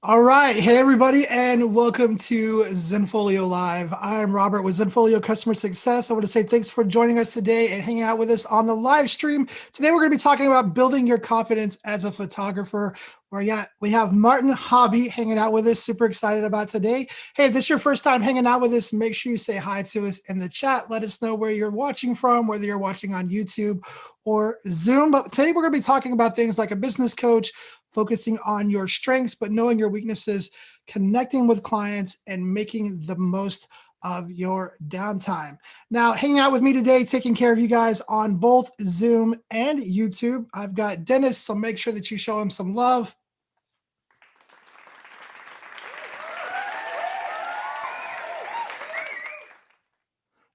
All right. Hey, everybody, and welcome to Zenfolio Live. I'm Robert with Zenfolio Customer Success. I want to say thanks for joining us today and hanging out with us on the live stream. Today, we're going to be talking about building your confidence as a photographer. We have Martin Hobby hanging out with us. Super excited about today. Hey, if this is your first time hanging out with us, make sure you say hi to us in the chat. Let us know where you're watching from, whether you're watching on YouTube or Zoom. But today, we're going to be talking about things like a business coach, focusing on your strengths, but knowing your weaknesses, connecting with clients, and making the most of your downtime. Now, hanging out with me today, taking care of you guys on both Zoom and YouTube, I've got Dennis, so make sure that you show him some love.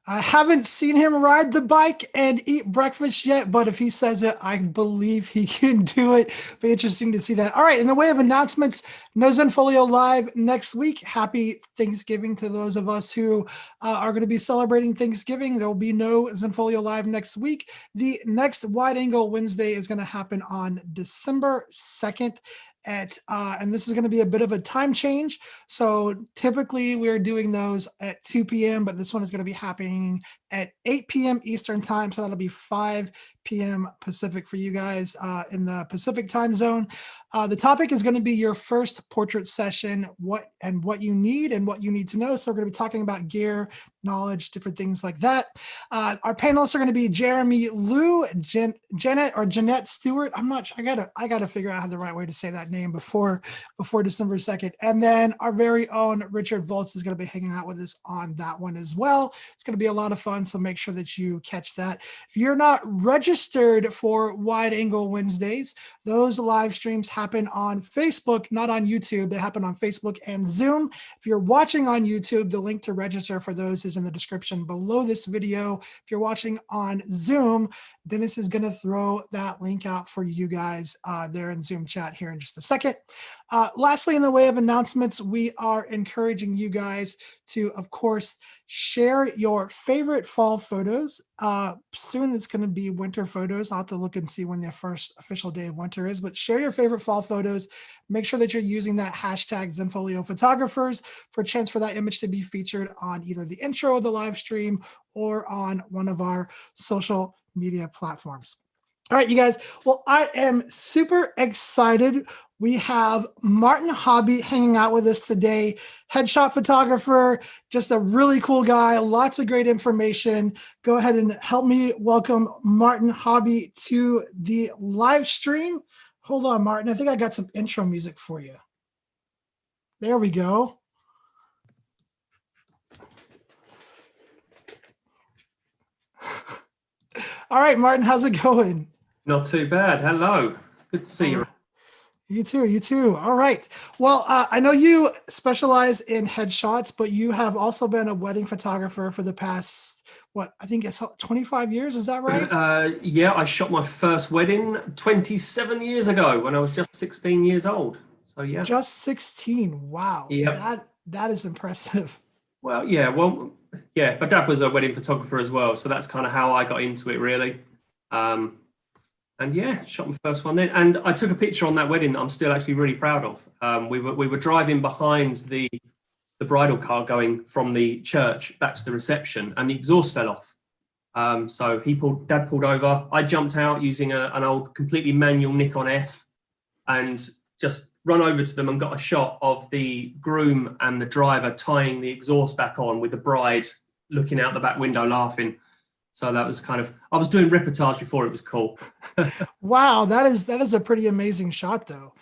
I haven't seen him ride the bike and eat breakfast yet, but if he says it, I believe he can do it. Be interesting to see that. All right, in the way of announcements, no Zenfolio Live next week. Happy Thanksgiving to those of us who are going to be celebrating Thanksgiving. There will be no Zenfolio Live next week. The next Wide Angle Wednesday is going to happen on December 2nd. And this is going to be a bit of a time change. So typically we're doing those at 2 p.m., but this one is going to be happening at 8 p.m. Eastern time. So that'll be 5 p.m. Pacific for you guys in the Pacific time zone. The topic is going to be your first portrait session, what you need and what you need to know. So we're going to be talking about gear, knowledge, different things like that. Our panelists are going to be Jeremy Liu, Jeanette Stewart. I'm not sure. I gotta figure out how the right way to say that name before December 2nd. And then our very own Richard Volz is going to be hanging out with us on that one as well. It's going to be a lot of fun. So make sure that you catch that. If you're not registered for Wide Angle Wednesdays, those live streams happen on Facebook, not on YouTube. They happen on Facebook and Zoom. If you're watching on YouTube, the link to register for those is in the description below this video. If you're watching on Zoom, Dennis is going to throw that link out for you guys there in Zoom chat here in just a second. Lastly, in the way of announcements, we are encouraging you guys to, of course, share your favorite fall photos. Soon it's going to be winter photos. I'll have to look and see when the first official day of winter is, but share your favorite fall photos. Make sure that you're using that hashtag Zenfolio Photographers for a chance for that image to be featured on either the intro of the live stream or on one of our social media platforms. All right, you guys. Well, I am super excited. We have Martin Hobby hanging out with us today, headshot photographer, just a really cool guy, lots of great information. Go ahead and help me welcome Martin Hobby to the live stream. Hold on, Martin. I think I got some intro music for you. There we go. All right, Martin, how's it going? Not too bad. Hello. Good to see you. You too. All right. Well, I know you specialize in headshots, but you have also been a wedding photographer for the past, I think it's 25 years. Is that right? Yeah, I shot my first wedding 27 years ago when I was just 16 years old. So yeah. Just 16. Wow. Yeah. That is impressive. Well, yeah. My dad was a wedding photographer as well. So that's kind of how I got into it, really. And yeah, shot my first one then. And I took a picture on that wedding that I'm still actually really proud of. We were driving behind the bridal car going from the church back to the reception, and the exhaust fell off. So Dad pulled over. I jumped out using an old completely manual Nikon F and just run over to them and got a shot of the groom and the driver tying the exhaust back on with the bride looking out the back window laughing. So that was I was doing reportage before it was cool. Wow, that is a pretty amazing shot though.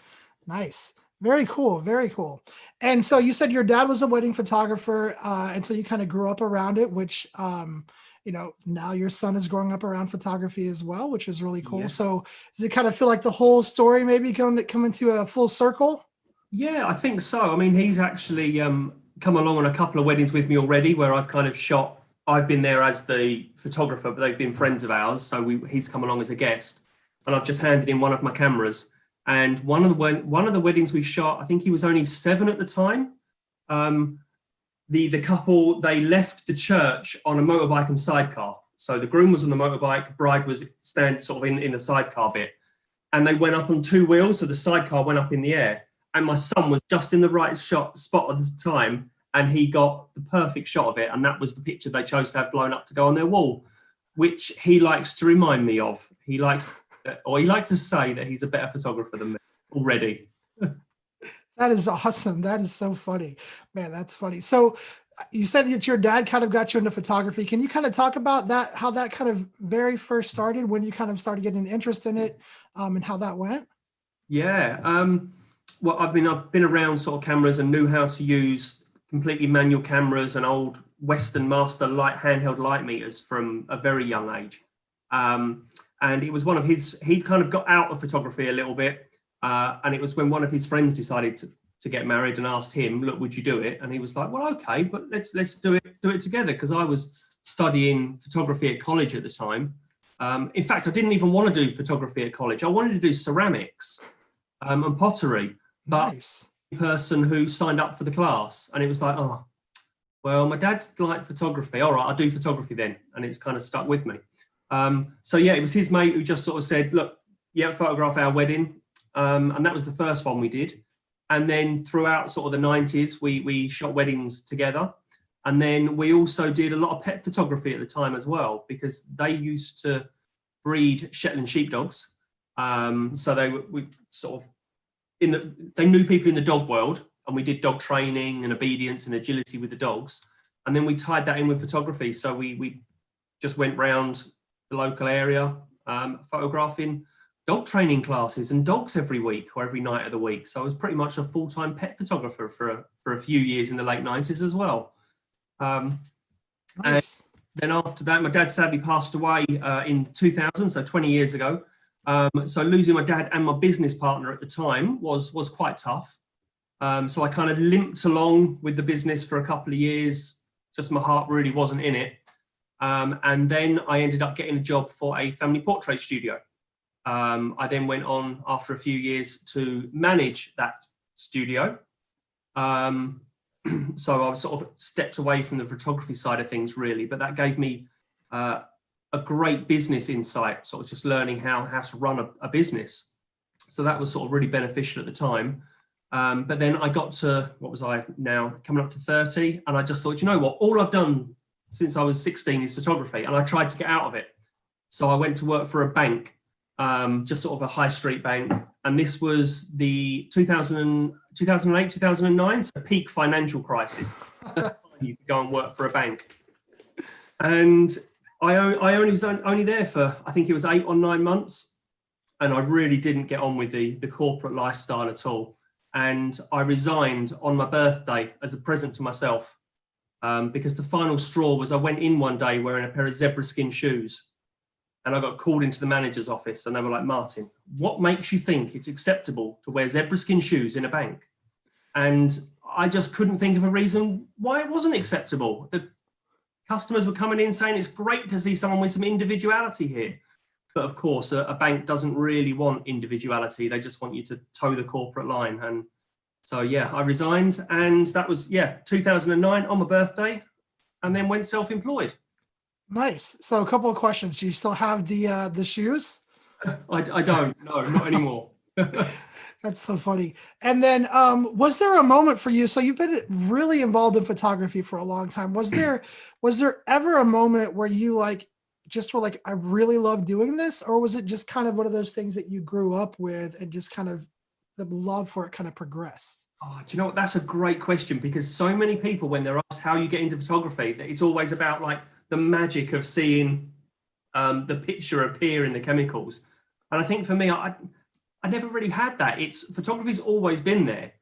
Nice. Very cool. Very cool. And so you said your dad was a wedding photographer. And so you kind of grew up around it, which, now your son is growing up around photography as well, which is really cool. Yes. So does it kind of feel like the whole story maybe come into a full circle? Yeah, I think so. I mean, he's actually come along on a couple of weddings with me already where I've kind of shot. I've been there as the photographer, but they've been friends of ours. So he's come along as a guest, and I've just handed in one of my cameras. And one of the weddings we shot, I think he was only 7 at the time. The couple, they left the church on a motorbike and sidecar. So the groom was on the motorbike, bride was standing sort of in the sidecar bit, and they went up on 2 wheels. So the sidecar went up in the air. and my son was just in the right spot at the time, and he got the perfect shot of it, and that was the picture they chose to have blown up to go on their wall, which he likes to remind me of. He likes to say that he's a better photographer than me already. That is awesome. That is so funny, man. That's funny. So you said that your dad kind of got you into photography. Can you kind of talk about that, how that kind of very first started, when you kind of started getting interest in it, and how that went? Yeah. Well, I've been around sort of cameras and knew how to use completely manual cameras and old Western Master handheld light meters from a very young age. And it was one of he'd kind of got out of photography a little bit. And it was when one of his friends decided to get married and asked him, look, would you do it? And he was like, well, okay, but let's do it together. Because I was studying photography at college at the time. In fact, I didn't even want to do photography at college. I wanted to do ceramics and pottery. But Nice. the person who signed up for the class, and it was like, oh, well, my dad's like photography. All right, I'll do photography then. And it's kind of stuck with me. So yeah, it was his mate who just sort of said, look, yeah, photograph our wedding. And that was the first one we did. And then throughout sort of the 90s, we shot weddings together. And then we also did a lot of pet photography at the time as well, because they used to breed Shetland sheepdogs. So we sort of, they knew people in the dog world, and we did dog training and obedience and agility with the dogs. And then we tied that in with photography. So we just went round the local area, photographing dog training classes and dogs every week or every night of the week. So I was pretty much a full-time pet photographer for a few years in the late 90s as well. Nice. And then after that, my dad sadly passed away in 2000, so 20 years ago. So losing my dad and my business partner at the time was quite tough. So I kind of limped along with the business for a couple of years. Just my heart really wasn't in it. And then I ended up getting a job for a family portrait studio. I then went on after a few years to manage that studio. So I was sort of stepped away from the photography side of things really, but that gave me a great business insight, sort of just learning how to run a business. So that was sort of really beneficial at the time. But then I got to, what was I now, coming up to 30, and I just thought, you know what, all I've done since I was 16 is photography, and I tried to get out of it. So I went to work for a bank, just sort of a high street bank. And this was the 2008, 2009, so peak financial crisis. You could go and work for a bank. And I only was only there for, I think it was 8 or 9 months. And I really didn't get on with the corporate lifestyle at all. And I resigned on my birthday as a present to myself, because the final straw was I went in one day wearing a pair of zebra skin shoes. And I got called into the manager's office, and they were like, Martin, what makes you think it's acceptable to wear zebra skin shoes in a bank? And I just couldn't think of a reason why it wasn't acceptable. The customers were coming in saying it's great to see someone with some individuality here. But of course, a bank doesn't really want individuality. They just want you to toe the corporate line. And so, yeah, I resigned, and that was, 2009 on my birthday, and then went self-employed. Nice. So a couple of questions. Do you still have the shoes? I don't, no, not anymore. That's so funny. And then was there a moment for you? So you've been really involved in photography for a long time. Was there ever a moment where you just were like, I really love doing this? Or was it just kind of one of those things that you grew up with and just kind of the love for it kind of progressed? Oh, do you know what? That's a great question, because so many people, when they're asked how you get into photography, it's always about like the magic of seeing the picture appear in the chemicals. And I think for me, I never really had that. Photography's always been there.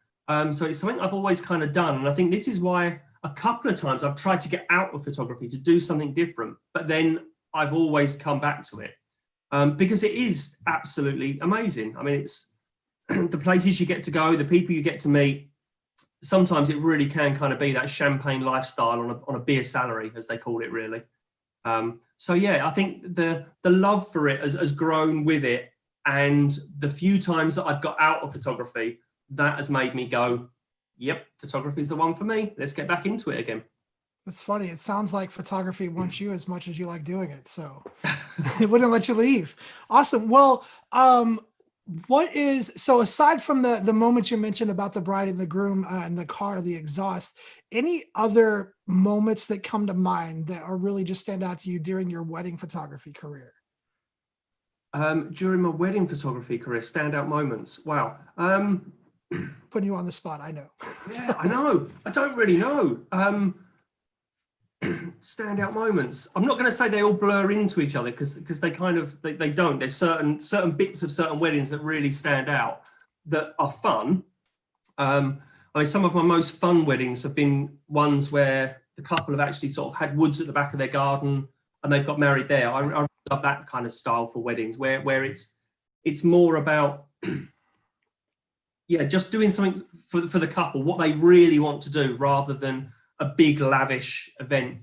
So it's something I've always kind of done. And I think this is why a couple of times I've tried to get out of photography to do something different, but then I've always come back to it because it is absolutely amazing. I mean, it's the places you get to go, the people you get to meet. Sometimes it really can kind of be that champagne lifestyle on a beer salary, as they call it, really. So yeah, I think the love for it has grown with it. And the few times that I've got out of photography, that has made me go, yep, photography is the one for me. Let's get back into it again. That's funny. It sounds like photography wants you as much as you like doing it. So it wouldn't let you leave. Awesome. Well, What is so aside from the moment you mentioned about the bride and the groom and the car, the exhaust, any other moments that come to mind that are really just stand out to you during your wedding photography career? During my wedding photography career, standout moments. Wow. Putting you on the spot, I know. Yeah, I know. I don't really know. Standout moments. I'm not going to say they all blur into each other because they kind of they don't. There's certain bits of certain weddings that really stand out that are fun. I mean, some of my most fun weddings have been ones where the couple have actually sort of had woods at the back of their garden and they've got married there. I really love that kind of style for weddings where it's more about yeah, just doing something for the couple, what they really want to do, rather than a big lavish event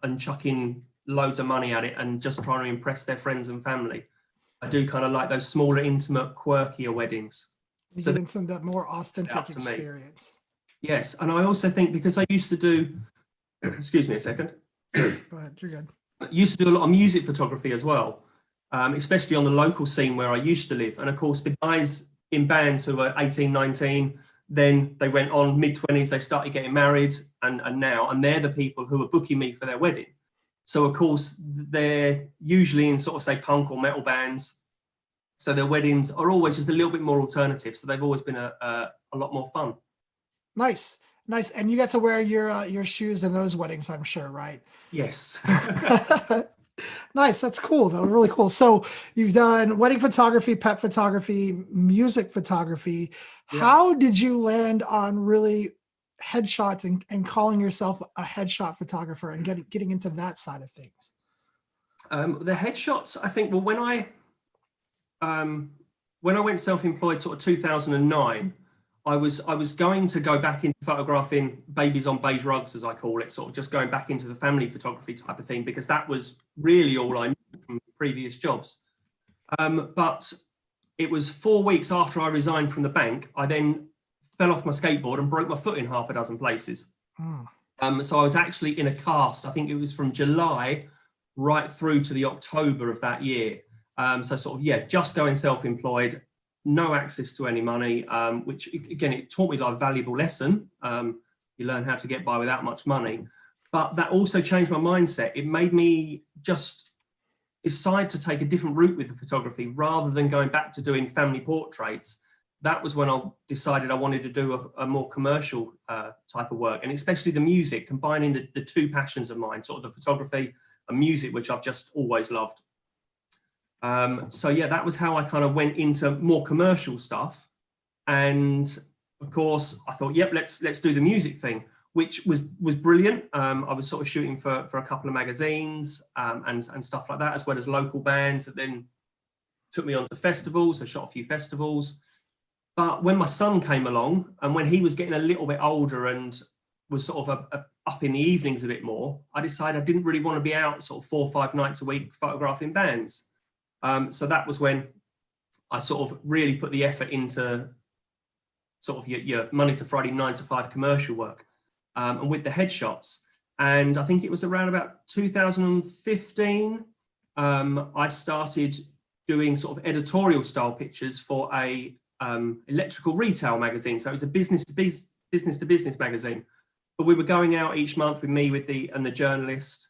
and chucking loads of money at it and just trying to impress their friends and family. I do kind of like those smaller, intimate, quirkier weddings. You So get into that more authentic out to me. experience. Yes, and I also think because I used to do, excuse me a second, Go ahead, you're good. I used to do a lot of music photography as well, especially on the local scene where I used to live. And of course, the guys in bands who were 18, 19, then they went on mid-20s, they started getting married, and they're the people who are booking me for their wedding. So of course, they're usually in sort of say punk or metal bands. So their weddings are always just a little bit more alternative. So they've always been a lot more fun. Nice, nice. And you get to wear your shoes in those weddings, I'm sure, right? Yes. Nice. That's cool, though. Really cool. So you've done wedding photography, pet photography, music photography. Yeah. How did you land on really headshots and calling yourself a headshot photographer and getting into that side of things? The headshots, I think, well, when I went self-employed sort of 2009, I was going to go back into photographing babies on beige rugs, as I call it, sort of just going back into the family photography type of thing, because that was really all I knew from previous jobs. But it was 4 weeks after I resigned from the bank, I then fell off my skateboard and broke my foot in half a dozen places. So I was actually in a cast. I think it was from July right through to the October of that year. So sort of, yeah, just going self-employed, no access to any money, which again, it taught me like a valuable lesson. You learn how to get by without much money, but that also changed my mindset. It made me just decide to take a different route with the photography rather than going back to doing family portraits. That was when I decided I wanted to do a more commercial type of work, and especially the music, combining the two passions of mine, sort of the photography and music, which I've just always loved. So yeah, that was how I kind of went into more commercial stuff. And of course I thought, yep, let's do the music thing, which was brilliant. I was sort of shooting for a couple of magazines and stuff like that, as well as local bands that then took me on to festivals. I shot a few festivals. But when my son came along and when he was getting a little bit older and was sort of up in the evenings a bit more, I decided I didn't really want to be out sort of 4 or 5 nights a week photographing bands. So that was when I sort of really put the effort into sort of your Monday to Friday 9 to 5 commercial work, and with the headshots. And I think it was around about 2015, I started doing sort of editorial style pictures for a electrical retail magazine. So it was a business to business magazine. But we were going out each month with me and the journalist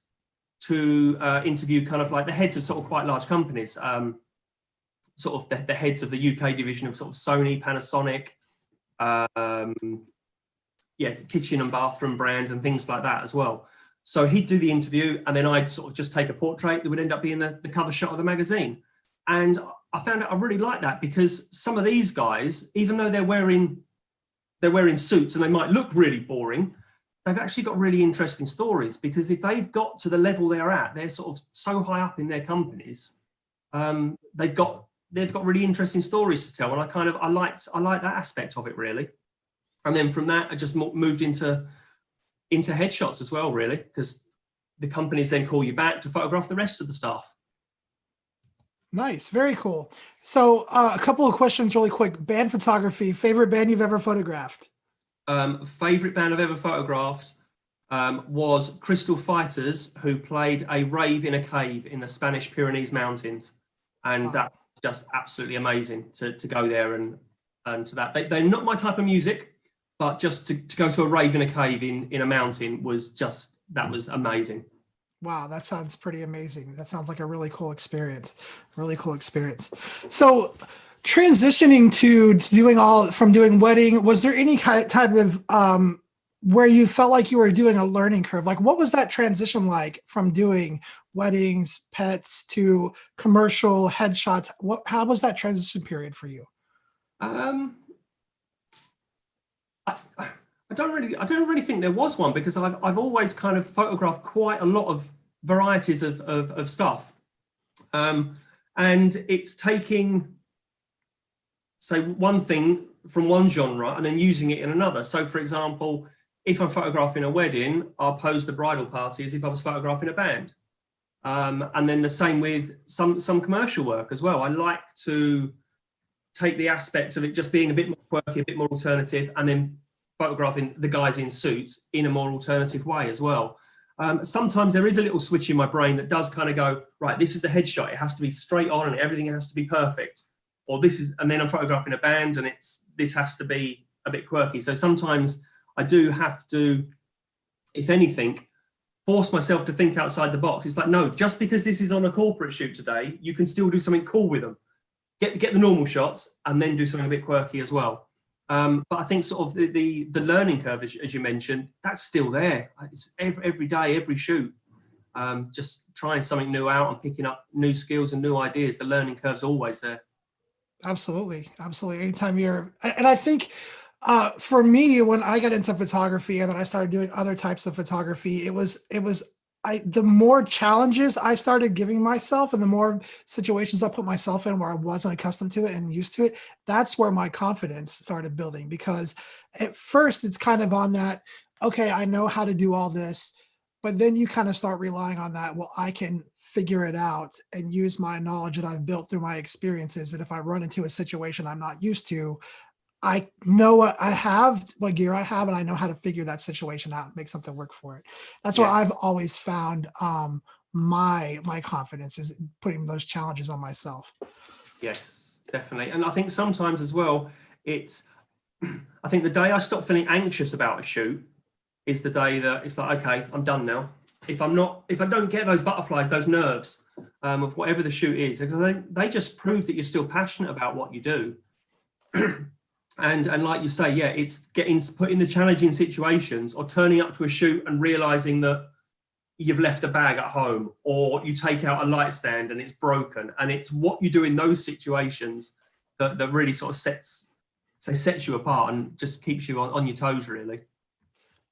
to interview kind of like the heads of sort of quite large companies, sort of the heads of the UK division of sort of Sony, Panasonic, yeah, kitchen and bathroom brands and things like that as well. So he'd do the interview and then I'd sort of just take a portrait that would end up being the cover shot of the magazine. And I found out I really like that, because some of these guys, even though they're wearing suits and they might look really boring, they've actually got really interesting stories, because if they've got to the level they're at, they're sort of so high up in their companies, they've got really interesting stories to tell. And I like that aspect of it, really. And then from that, I just moved into headshots as well, really, because the companies then call you back to photograph the rest of the staff. Nice, very cool. So a couple of questions really quick. Band photography, favorite band you've ever photographed? Favorite band I've ever photographed was Crystal Fighters, who played a rave in a cave in the Spanish Pyrenees Mountains. And That was just absolutely amazing to go there and to that. They're not my type of music, but just to go to a rave in a cave in a mountain was just, that was amazing. Wow, that sounds pretty amazing. That sounds like a really cool experience. Really cool experience. So transitioning to doing from doing wedding, was there any type of where you felt like you were doing a learning curve? Like what was that transition like from doing weddings, pets to commercial headshots? How was that transition period for you? I don't really think there was one, because I've always kind of photographed quite a lot of varieties of stuff. And it's taking, say, one thing from one genre and then using it in another. So for example, if I'm photographing a wedding, I'll pose the bridal party as if I was photographing a band. And then the same with some commercial work as well. I like to take the aspect of it just being a bit more quirky, a bit more alternative, and then photographing the guys in suits in a more alternative way as well. Sometimes there is a little switch in my brain that does kind of go, right, this is the headshot. It has to be straight on and everything has to be perfect. Or this is, and then I'm photographing a band and this has to be a bit quirky. So sometimes I do have to, if anything, force myself to think outside the box. It's like, no, just because this is on a corporate shoot today, you can still do something cool with them. Get the normal shots and then do something a bit quirky as well. But I think sort of the learning curve, as you mentioned, that's still there. It's every day, every shoot, just trying something new out and picking up new skills and new ideas. The learning curve's always there. Absolutely. Absolutely. Anytime and I think for me, when I got into photography and then I started doing other types of photography, the more challenges I started giving myself and the more situations I put myself in where I wasn't accustomed to it and used to it, that's where my confidence started building. Because at first it's kind of on that, okay, I know how to do all this, but then you kind of start relying on that. Well, I can figure it out and use my knowledge that I've built through my experiences. That if I run into a situation I'm not used to, I know what gear I have, and I know how to figure that situation out and make something work for it. That's where I've always found my confidence is putting those challenges on myself. Yes, definitely. And I think sometimes as well, I think the day I stop feeling anxious about a shoot is the day that it's like, okay, I'm done now. If I don't get those butterflies, those nerves of whatever the shoot is, they just prove that you're still passionate about what you do. And like you say, yeah, it's put in the challenging situations or turning up to a shoot and realizing that you've left a bag at home, or you take out a light stand and it's broken. And it's what you do in those situations that really sort of sets you apart and just keeps you on your toes, really.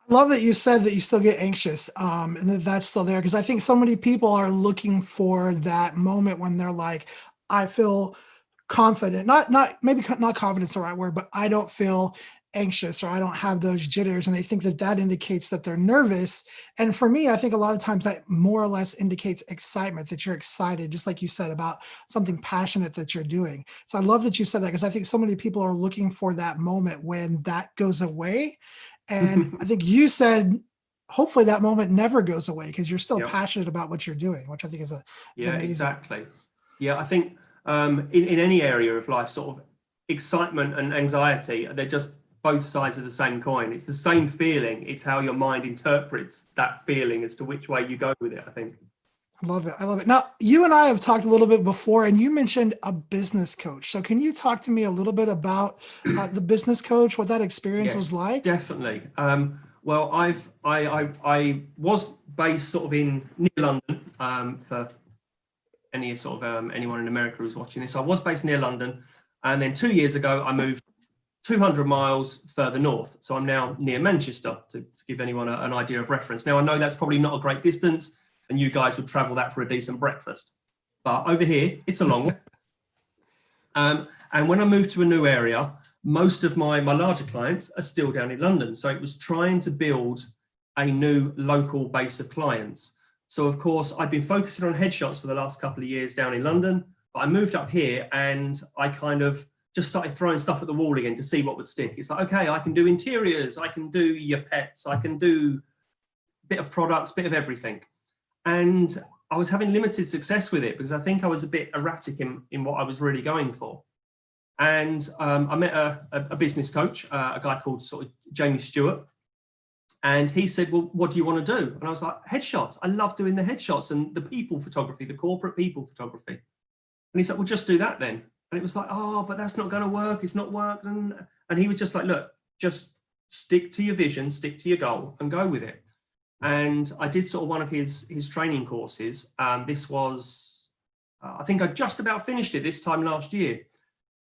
I love that you said that you still get anxious and that's still there, because I think so many people are looking for that moment when they're like, I feel confident, maybe not confidence the right word, but I don't feel anxious or I don't have those jitters, and they think that indicates that they're nervous. And for me, I think a lot of times that more or less indicates excitement, that you're excited, just like you said, about something passionate that you're doing. So I love that you said that, because I think so many people are looking for that moment when that goes away. And I think you said hopefully that moment never goes away, because you're still passionate about what you're doing, which I think is amazing. Exactly. Yeah, I think in any area of life, sort of excitement and anxiety, they're just both sides of the same coin. It's the same feeling. It's how your mind interprets that feeling as to which way you go with it, I think. I love it. I love it. Now, you and I have talked a little bit before, and you mentioned a business coach. So can you talk to me a little bit about the business coach, what that experience was like? Definitely. Well, I was based sort of in near London for any sort of anyone in America who's watching this. I was based near London, and then 2 years ago I moved 200 miles further north. So I'm now near Manchester, to give anyone an idea of reference. Now I know that's probably not a great distance, and you guys would travel that for a decent breakfast, but over here it's a long way. And when I moved to a new area, most of my larger clients are still down in London. So it was trying to build a new local base of clients. So of course, I'd been focusing on headshots for the last couple of years down in London, but I moved up here and I kind of just started throwing stuff at the wall again to see what would stick. It's like, okay, I can do interiors, I can do your pets, I can do a bit of products, bit of everything. And I was having limited success with it because I think I was a bit erratic in what I was really going for. And I met a business coach, a guy called sort of Jamie Stewart. And he said, well, what do you want to do? And I was like, headshots. I love doing the headshots and the people photography, the corporate people photography. And he said, well, just do that then. And it was like, oh, but that's not going to work. It's not working. And he was just like, look, just stick to your vision, stick to your goal and go with it. And I did sort of one of his training courses. This was, I think I just about finished it this time last year.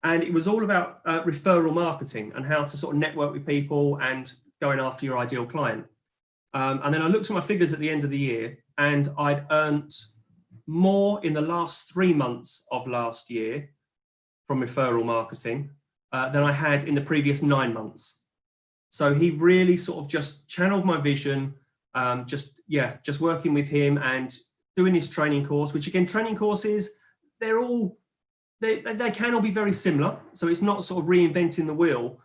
And it was all about referral marketing and how to sort of network with people and going after your ideal client. And then I looked at my figures at the end of the year and I'd earned more in the last 3 months of last year from referral marketing than I had in the previous 9 months. So he really sort of just channeled my vision, just working with him and doing his training course, which again, training courses, they can all be very similar. So it's not sort of reinventing the wheel.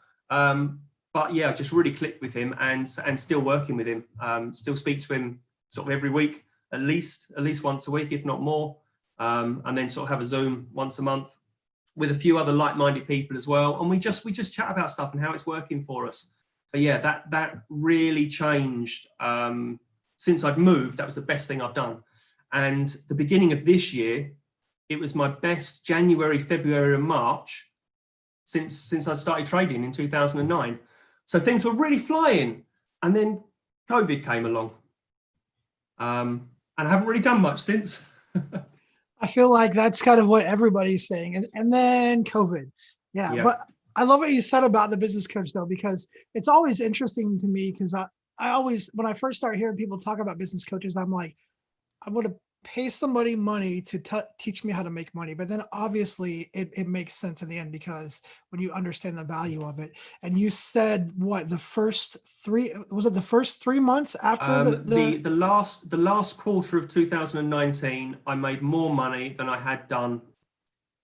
But yeah, just really clicked with him and still working with him. Still speak to him sort of every week, at least once a week, if not more. And then sort of have a Zoom once a month with a few other like-minded people as well. And we just chat about stuff and how it's working for us. But yeah, that really changed since I'd moved. That was the best thing I've done. And the beginning of this year, it was my best January, February, and March since I started trading in 2009. So things were really flying, and then COVID came along, and I haven't really done much since. I feel like that's kind of what everybody's saying. And then COVID. Yeah. But I love what you said about the business coach, though, because it's always interesting to me because I always, when I first start hearing people talk about business coaches, I'm like, I'm going to pay somebody money to teach me how to make money. But then obviously it makes sense in the end because when you understand the value of it. And you said what, the first 3 months after the last quarter of 2019, I made more money than I had done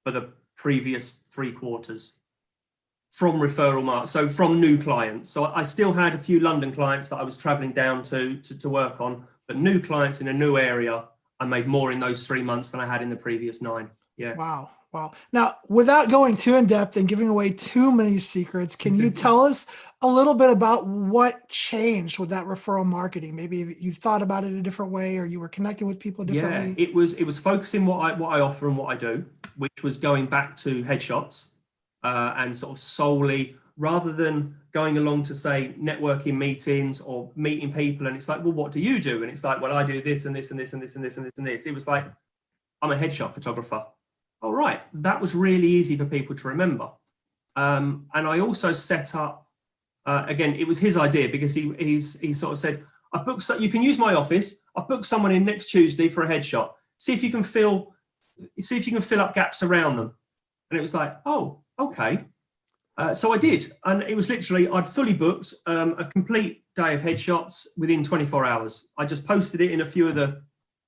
for the previous 3 quarters from referral marketing, so from new clients. So I still had a few London clients that I was traveling down to work on, but new clients in a new area, I made more in those 3 months than I had in the previous 9. Yeah. Wow. Now, without going too in depth and giving away too many secrets, can you tell us a little bit about what changed with that referral marketing? Maybe you thought about it a different way, or you were connecting with people differently. Yeah, it was focusing what I offer and what I do, which was going back to headshots and sort of solely, rather than going along to say networking meetings or meeting people, and it's like, well, what do you do? And it's like, well, I do this and this and this and this and this and this and this. It was like, I'm a headshot photographer. All right, that was really easy for people to remember. And I also set up, again, it was his idea because he sort of said, you can use my office. I've booked someone in next Tuesday for a headshot. See if you can fill up gaps around them. And it was like, oh, okay. So I did, and it was literally, I'd fully booked a complete day of headshots within 24 hours. I just posted it in a few of the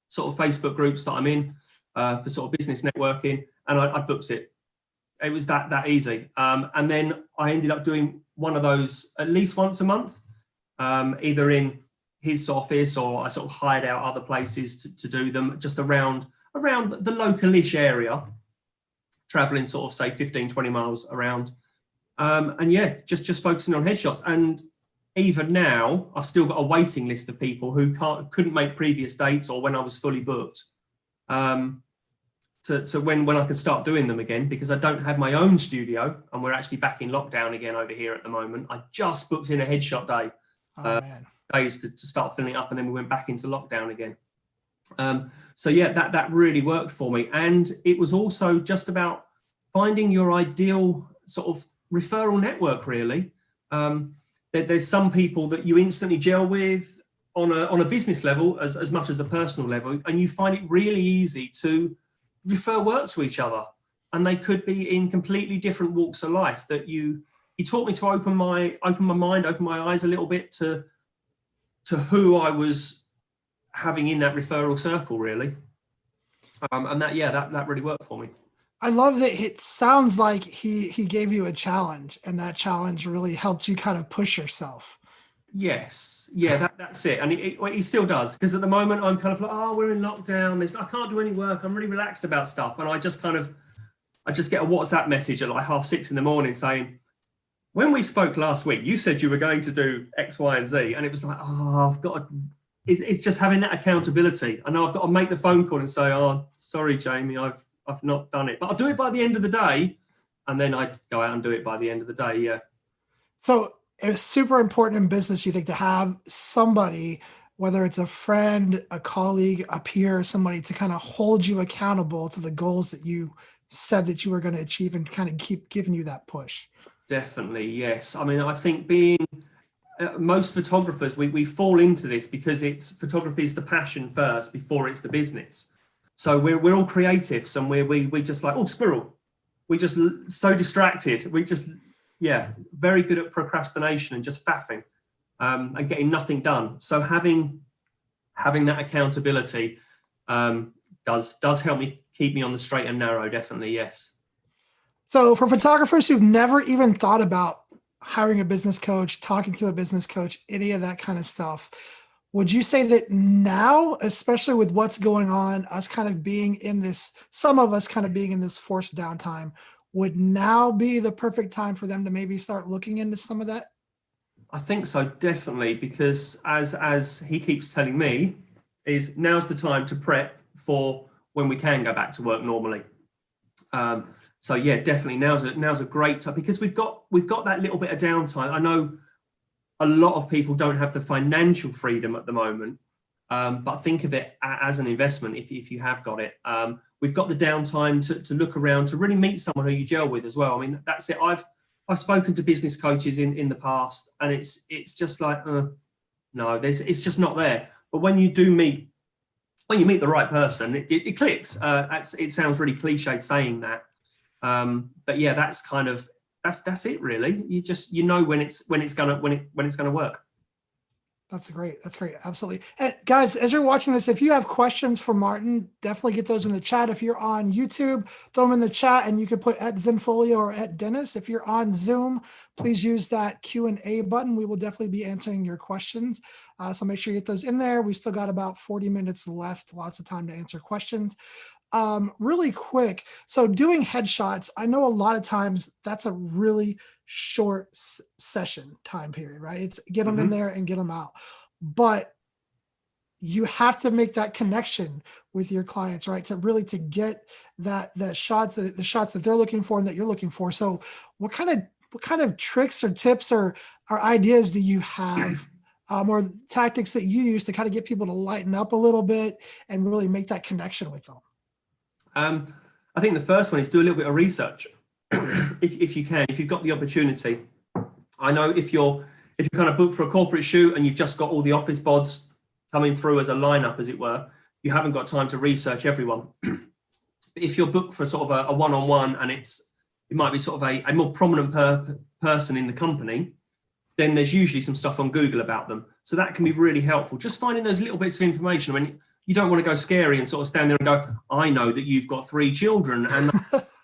sort of Facebook groups that I'm in for sort of business networking, and I booked it. It was that easy. And then I ended up doing one of those at least once a month, either in his office or I sort of hired out other places to do them just around the local-ish area, traveling sort of say 15, 20 miles around. And yeah, just focusing on headshots. And even now, I've still got a waiting list of people who couldn't make previous dates or when I was fully booked to when I can start doing them again, because I don't have my own studio and we're actually back in lockdown again over here at the moment. I just booked in a headshot day, days to start filling up, and then we went back into lockdown again. So yeah, that really worked for me. And it was also just about finding your ideal sort of referral network, really. There's some people that you instantly gel with on a business level as much as a personal level, and you find it really easy to refer work to each other. And they could be in completely different walks of life. That he taught me to open my mind, open my eyes a little bit to who I was having in that referral circle, really. And that really worked for me. I love that it sounds like he gave you a challenge, and that challenge really helped you kind of push yourself. Yes, yeah, that's it, and he still does, because at the moment I'm kind of like, oh, we're in lockdown. I can't do any work. I'm really relaxed about stuff, and I just get a WhatsApp message at like 6:30 in the morning saying, when we spoke last week, you said you were going to do X, Y, and Z, and it was like, oh, I've got to. It's just having that accountability. I know I've got to make the phone call and say, oh, sorry, Jamie, I've not done it, but I'll do it by the end of the day, and then I go out and do it by the end of the day. Yeah. So it's super important in business, you think, to have somebody, whether it's a friend, a colleague, a peer, somebody to kind of hold you accountable to the goals that you said that you were going to achieve and kind of keep giving you that push. Definitely, yes. I mean, I think being most photographers, we fall into this because photography is the passion first before it's the business. So we're all creatives, and we just like, oh, squirrel. We just so distracted. We just, yeah, very good at procrastination and just faffing and getting nothing done. So having that accountability does help me keep me on the straight and narrow. Definitely, yes. So for photographers who've never even thought about hiring a business coach, talking to a business coach, any of that kind of stuff, would you say that now, especially with what's going on, us kind of being in this, some of us kind of being in this forced downtime, would now be the perfect time for them to maybe start looking into some of that? I think so, definitely, because as he keeps telling me, is now's the time to prep for when we can go back to work normally. So yeah, definitely now's a great time, because we've got that little bit of downtime. I know a lot of people don't have the financial freedom at the moment, but think of it as an investment if you have got it. We've got the downtime to look around, to really meet someone who you gel with as well. I mean, that's it. I've spoken to business coaches in the past, and it's just like, no, it's just not there. But when you meet the right person, it clicks. It sounds really cliched saying that, but yeah, that's kind of that's it really. You know when it's gonna work. That's great. Absolutely. And guys, as you're watching this, if you have questions for Martin, definitely get those in the chat. If you're on YouTube, throw them in the chat, and you can put at Zenfolio or at Dennis. If you're on Zoom, please use that Q&A button. We will definitely be answering your questions. So make sure you get those in there. We've still got about 40 minutes left. Lots of time to answer questions. Really quick. So doing headshots, I know a lot of times that's a really short session time period, right? It's get them in there and get them out. But you have to make that connection with your clients, right? To get the shots that they're looking for and that you're looking for. So what kind of tricks or tips or ideas do you have? Or tactics that you use to kind of get people to lighten up a little bit and really make that connection with them? I think the first one is do a little bit of research. if you can, if you've got the opportunity. I know if you're kind of booked for a corporate shoot and you've just got all the office bods coming through as a lineup, as it were, you haven't got time to research everyone. If you're booked for sort of a one-on-one, and it might be sort of a more prominent person in the company, then there's usually some stuff on Google about them. So that can be really helpful. Just finding those little bits of information. I mean, you don't want to go scary and sort of stand there and go, I know that you've got 3 children and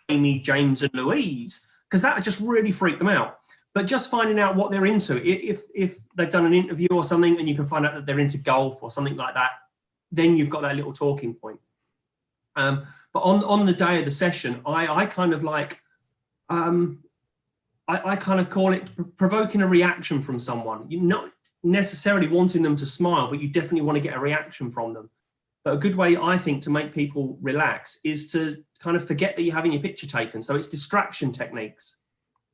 Amy, James and Louise, because that would just really freak them out. But just finding out what they're into, if they've done an interview or something and you can find out that they're into golf or something like that, then you've got that little talking point. But on the day of the session, I kind of like, I kind of call it provoking a reaction from someone. You're not necessarily wanting them to smile, but you definitely want to get a reaction from them. But a good way, I think, to make people relax is to kind of forget that you're having your picture taken. So it's distraction techniques.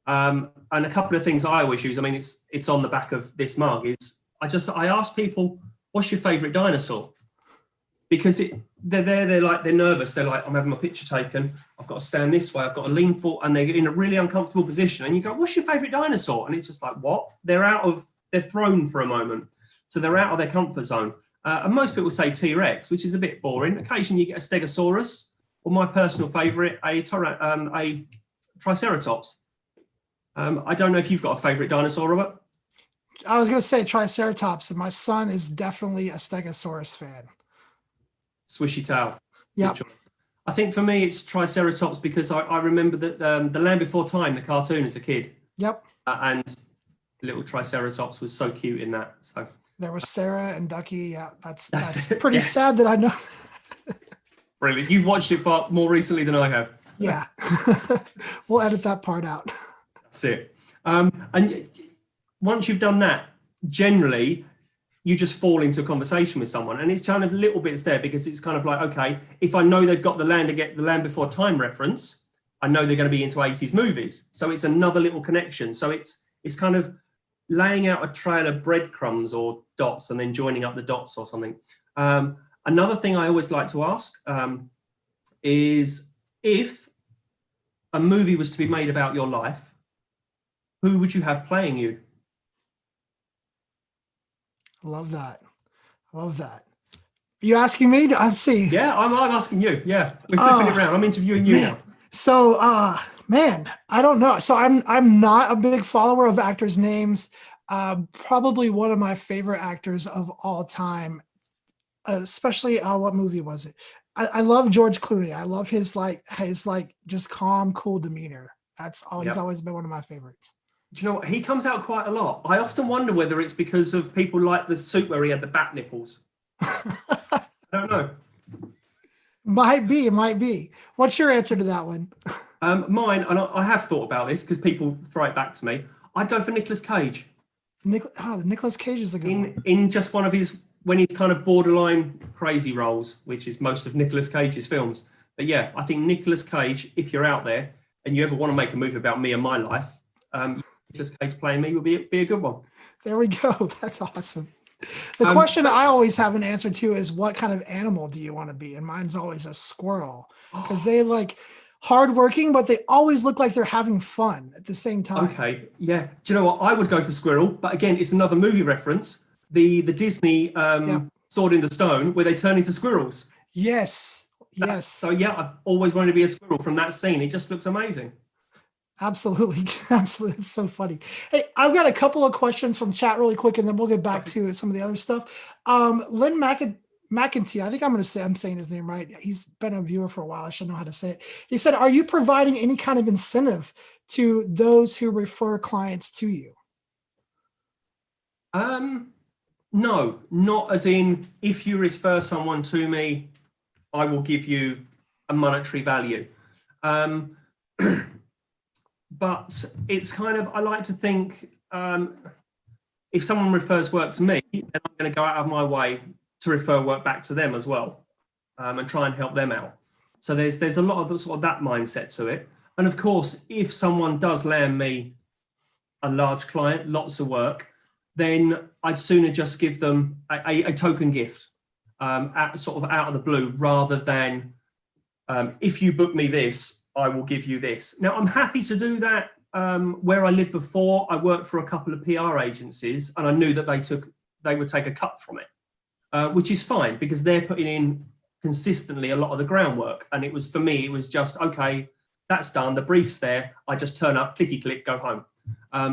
And a couple of things I always use, I mean, it's on the back of this mug, is I ask people, what's your favorite dinosaur? Because they're nervous. They're like, I'm having my picture taken. I've got to stand this way. I've got to lean forward, and they're in a really uncomfortable position. And you go, what's your favorite dinosaur? And it's just like, what? They're thrown for a moment. So they're out of their comfort zone. And most people say T-Rex, which is a bit boring. Occasionally you get a Stegosaurus, or my personal favorite, a Triceratops. I don't know if you've got a favorite dinosaur, Robert. I was going to say Triceratops, and my son is definitely a Stegosaurus fan. Swishy tail. Yeah. I think for me it's Triceratops because I remember that the Land Before Time, the cartoon, as a kid. Yep. And Little Triceratops was so cute in that. So There was Sarah and Ducky. Yeah, that's it. pretty Yes. sad that I know. Brilliant. You've watched it far more recently than I have. Yeah. We'll edit that part out. That's it. And once you've done that, generally, you just fall into a conversation with someone, and it's kind of little bits there because it's kind of like, okay, if I know they've got the Land Before Time reference, I know they're going to be into 80s movies. So it's another little connection. So it's kind of laying out a trail of breadcrumbs or dots and then joining up the dots or something. Another thing I always like to ask is, if a movie was to be made about your life, who would you have playing you? I love that. I love that. Are you asking me? Let's see. Yeah, I'm asking you. Yeah, we're flipping it around. I'm interviewing you now. So, man, I don't know. So I'm not a big follower of actors' names. Probably one of my favorite actors of all time, especially what movie was it? I love George Clooney. I love his just calm, cool demeanor. That's all. He's always been one of my favorites. Do you know what? He comes out quite a lot. I often wonder whether it's because of people like the suit where he had the bat nipples. I don't know. Might be. It might be. What's your answer to that one? Mine, and I have thought about this because people throw it back to me. I'd go for Nicolas Cage. Nicolas Cage is a good one. In just one of his, when he's kind of borderline crazy roles, which is most of Nicolas Cage's films. But yeah, I think Nicolas Cage, if you're out there and you ever want to make a movie about me and my life, Nicolas Cage playing me would be a good one. There we go. That's awesome. The question I always have an answer to is, what kind of animal do you want to be? And mine's always a squirrel, because they like hardworking, but they always look like they're having fun at the same time. Okay, yeah. Do you know what? I would go for squirrel, but again, it's another movie reference. The Disney Sword in the Stone, where they turn into squirrels. Yes. So yeah, I've always wanted to be a squirrel from that scene. It just looks amazing. Absolutely. It's so funny. Hey, I've got a couple of questions from chat really quick, and then we'll get back to some of the other stuff. Lynn McEntee, I think I'm saying his name right. He's been a viewer for a while. I should know how to say it. He said, are you providing any kind of incentive to those who refer clients to you? No, not as in, if you refer someone to me, I will give you a monetary value. But it's kind of, I like to think, if someone refers work to me, then I'm going to go out of my way to refer work back to them as well, and try and help them out. So there's a lot of sort of that mindset to it. And of course, if someone does land me a large client, lots of work, then I'd sooner just give them a token gift, sort of out of the blue, rather than, if you book me this, I will give you this. Now, I'm happy to do that. Where I lived before, I worked for a couple of PR agencies, and I knew that they would take a cut from it, which is fine, because they're putting in consistently a lot of the groundwork. And it was, for me, it was just, okay, that's done, the brief's there, I just turn up, clicky click, go home.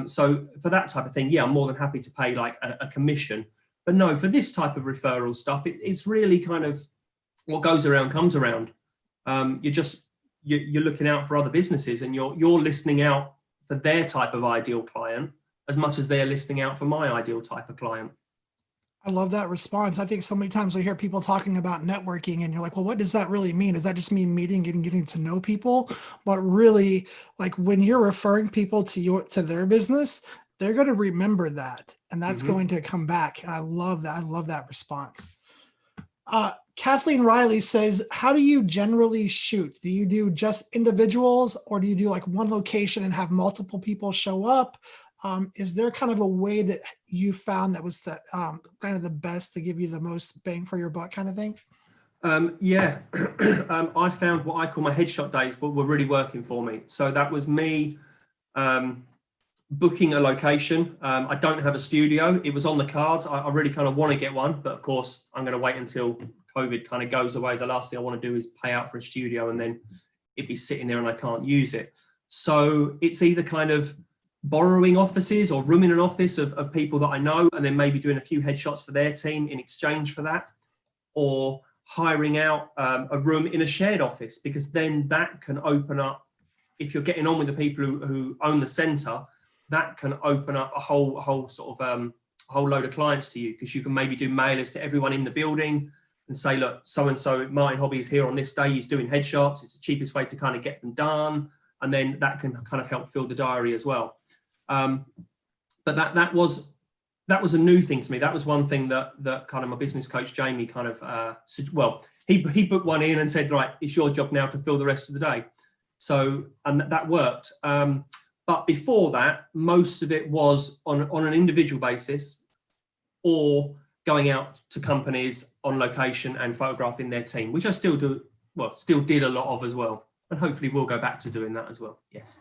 So for that type of thing, yeah, I'm more than happy to pay like a commission. But no, for this type of referral stuff, it's really kind of what goes around comes around. You're looking out for other businesses, and you're listening out for their type of ideal client as much as they're listening out for my ideal type of client. I love that response. I think so many times we hear people talking about networking, and you're like, well, what does that really mean? Does that just mean meeting and getting to know people? But really, like, when you're referring people to their business, they're going to remember that, and that's going to come back. And I love that. I love that response. Kathleen Riley says, how do you generally shoot? Do you do just individuals, or do you do like one location and have multiple people show up? Is there kind of a way that you found that was kind of the best to give you the most bang for your buck kind of thing? Yeah, I found what I call my headshot days, but were really working for me. So that was me booking a location. I don't have a studio. It was on the cards. I really kind of want to get one, but of course I'm going to wait until COVID kind of goes away. The last thing I want to do is pay out for a studio and then it'd be sitting there and I can't use it. So it's either kind of borrowing offices or rooming an office of people that I know, and then maybe doing a few headshots for their team in exchange for that, or hiring out a room in a shared office, because then that can open up, if you're getting on with the people who own the center, that can open up a whole sort of a whole load of clients to you, because you can maybe do mailers to everyone in the building and say, look, so-and-so Martin Hobby is here on this day, he's doing headshots, it's the cheapest way to kind of get them done, and then that can kind of help fill the diary as well. But that was a new thing to me. That was one thing that kind of my business coach Jamie kind of said, well, he booked one in and said, right, it's your job now to fill the rest of the day. So, and that worked. But before that, most of it was on an individual basis, or going out to companies on location and photographing their team, which I still do, well, still did a lot of as well. And hopefully we'll go back to doing that as well. Yes.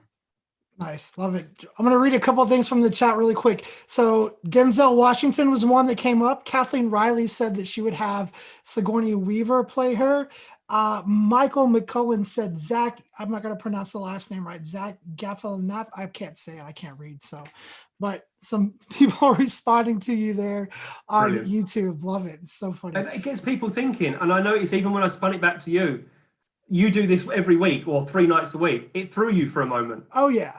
Nice. Love it. I'm going to read a couple of things from the chat really quick. So Denzel Washington was one that came up. Kathleen Riley said that she would have Sigourney Weaver play her. Michael McCullen said Zach, I'm not going to pronounce the last name right. Zach Gaffelknapp. I can't say it. I can't read. So, but some people are responding to you there on Brilliant. YouTube. Love it. It's so funny. And it gets people thinking. And I noticed even when I spun it back to you, you do this every week or 3 nights a week. It threw you for a moment. Oh yeah.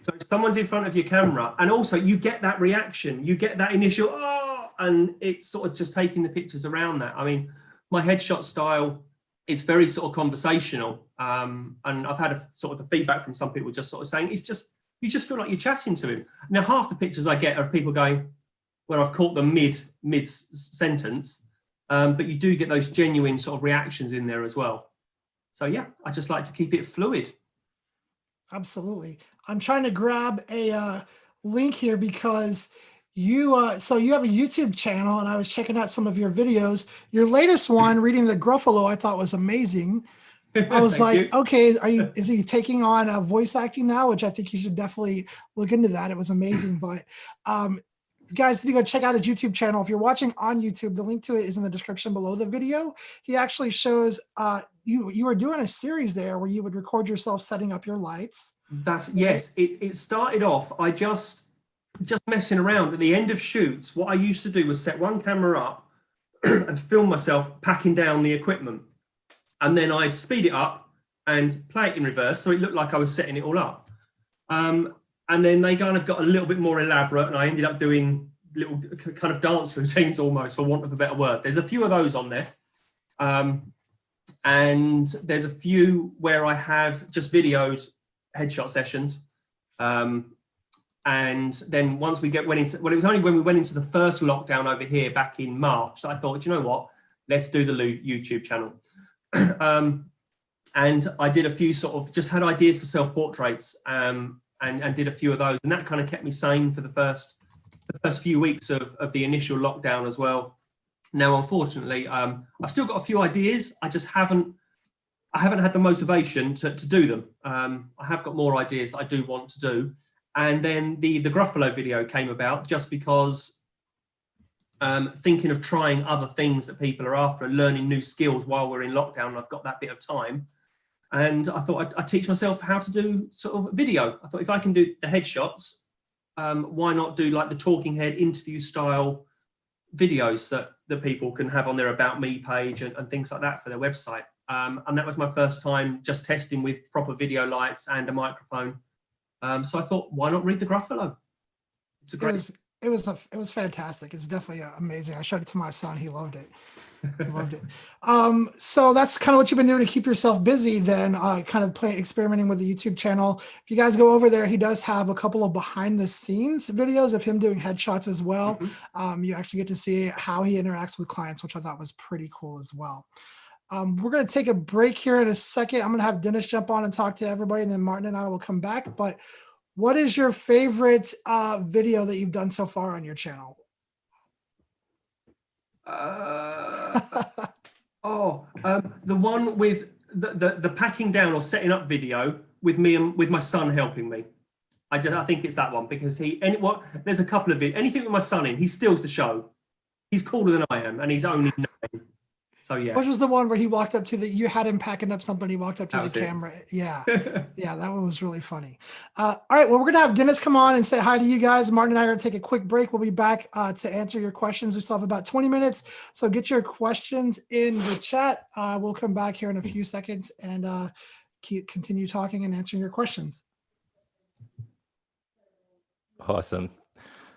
So if someone's in front of your camera, and also you get that reaction, you get that initial, oh, and it's sort of just taking the pictures around that. I mean, my headshot style, it's very sort of conversational. And I've had a sort of the feedback from some people just sort of saying, it's just, you just feel like you're chatting to him. Now, half the pictures I get are people going, where I've caught them mid sentence, but you do get those genuine sort of reactions in there as well. So yeah, I just like to keep it fluid. Absolutely. I'm trying to grab a link here because so you have a YouTube channel, and I was checking out some of your videos. Your latest one, Reading the Gruffalo, I thought was amazing. I was like, okay, is he taking on voice acting now? Which I think you should definitely look into that. It was amazing. But you guys need to go check out his YouTube channel. If you're watching on YouTube, the link to it is in the description below the video. He actually shows you were doing a series there where you would record yourself setting up your lights. Yes, it started off, I just messing around. At the end of shoots, what I used to do was set one camera up and film myself packing down the equipment. And then I'd speed it up and play it in reverse, so it looked like I was setting it all up. And then they kind of got a little bit more elaborate, and I ended up doing little kind of dance routines almost, for want of a better word. There's a few of those on there. And there's a few where I have just videoed headshot sessions. And then once we went into, well, it was only when we went into the first lockdown over here back in March that I thought, you know what, let's do the YouTube channel. And I did a few sort of, just had ideas for self-portraits, and did a few of those, and that kind of kept me sane for the first few weeks of the initial lockdown as well. Now, unfortunately, I've still got a few ideas. I haven't had the motivation to do them. I have got more ideas that I do want to do. And then the Gruffalo video came about just because thinking of trying other things that people are after and learning new skills while we're in lockdown, and I've got that bit of time. And I thought I'd teach myself how to do sort of video. I thought if I can do the headshots, why not do like the talking head interview style videos that people can have on their About Me page and things like that for their website. And that was my first time just testing with proper video lights and a microphone. So I thought, why not read the Gruffalo? It's a great. It was fantastic. It's definitely amazing. I showed it to my son. He loved it. He loved it. So that's kind of what you've been doing to keep yourself busy then, kind of experimenting with the YouTube channel. If you guys go over there, he does have a couple of behind the scenes videos of him doing headshots as well. Mm-hmm. You actually get to see how he interacts with clients, which I thought was pretty cool as well. We're going to take a break here in a second. I'm going to have Dennis jump on and talk to everybody, and then Martin and I will come back. But what is your favorite video that you've done so far on your channel? The one with the packing down or setting up video with me and with my son helping me. I think it's that one, because there's a couple of it. Anything with my son in, he steals the show. He's cooler than I am, and he's only 9. So yeah. Which was the one where he walked up to you had him packing up something, he walked up to the camera. Yeah. Yeah, that one was really funny. All right, well, we're gonna have Dennis come on and say hi to you guys. Martin and I are gonna take a quick break. We'll be back to answer your questions. We still have about 20 minutes. So get your questions in the chat. We'll come back here in a few seconds and continue talking and answering your questions. Awesome.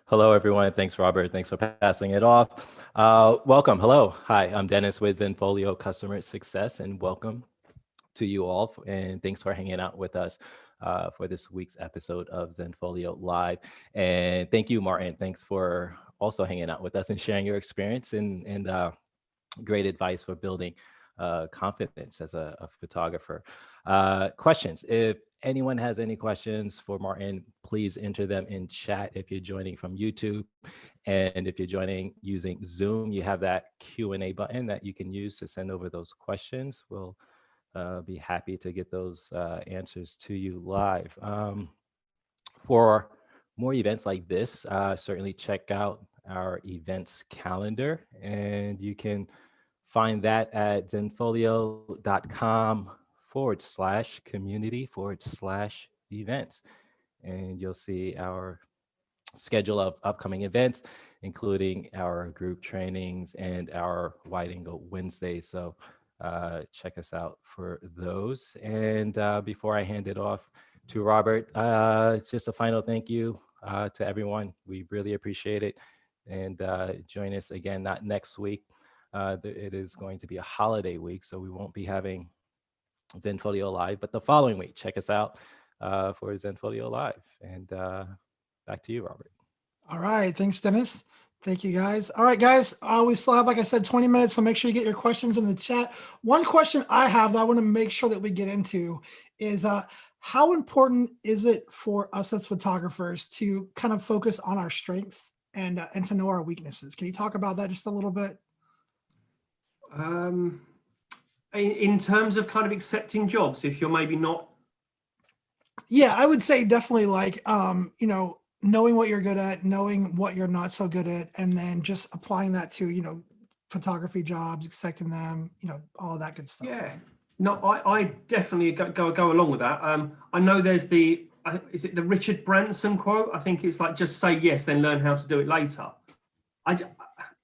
Hello, everyone. Thanks, Robert. Thanks for passing it off. Welcome. Hello. Hi, I'm Dennis with Zenfolio Customer Success, and welcome to you all. And thanks for hanging out with us for this week's episode of Zenfolio Live. And thank you, Martin. Thanks for also hanging out with us and sharing your experience and great advice for building confidence as a photographer. Questions. If anyone has any questions for Martin, please enter them in chat if you're joining from YouTube. And if you're joining using Zoom, you have that Q&A button that you can use to send over those questions. We'll be happy to get those answers to you live. For more events like this, certainly check out our events calendar, and you can find that at zenfolio.com/community/events. And you'll see our schedule of upcoming events, including our group trainings and our Wide Angle Wednesday. So check us out for those. And before I hand it off to Robert, just a final thank you to everyone. We really appreciate it. And join us again, not next week. It is going to be a holiday week, so we won't be having Zenfolio Live, but the following week, check us out for Zenfolio Live. And back to you, Robert. All right. Thanks, Dennis. Thank you, guys. All right, guys. We still have, like I said, 20 minutes, so make sure you get your questions in the chat. One question I have that I want to make sure that we get into is how important is it for us as photographers to kind of focus on our strengths and to know our weaknesses? Can you talk about that just a little bit? In terms of kind of accepting jobs, if you're maybe not. Yeah, I would say definitely like, knowing what you're good at, knowing what you're not so good at, and then just applying that to, photography jobs, accepting them, all of that good stuff. Yeah, no, I definitely go along with that. I know there's is it the Richard Branson quote? I think it's like, just say yes, then learn how to do it later.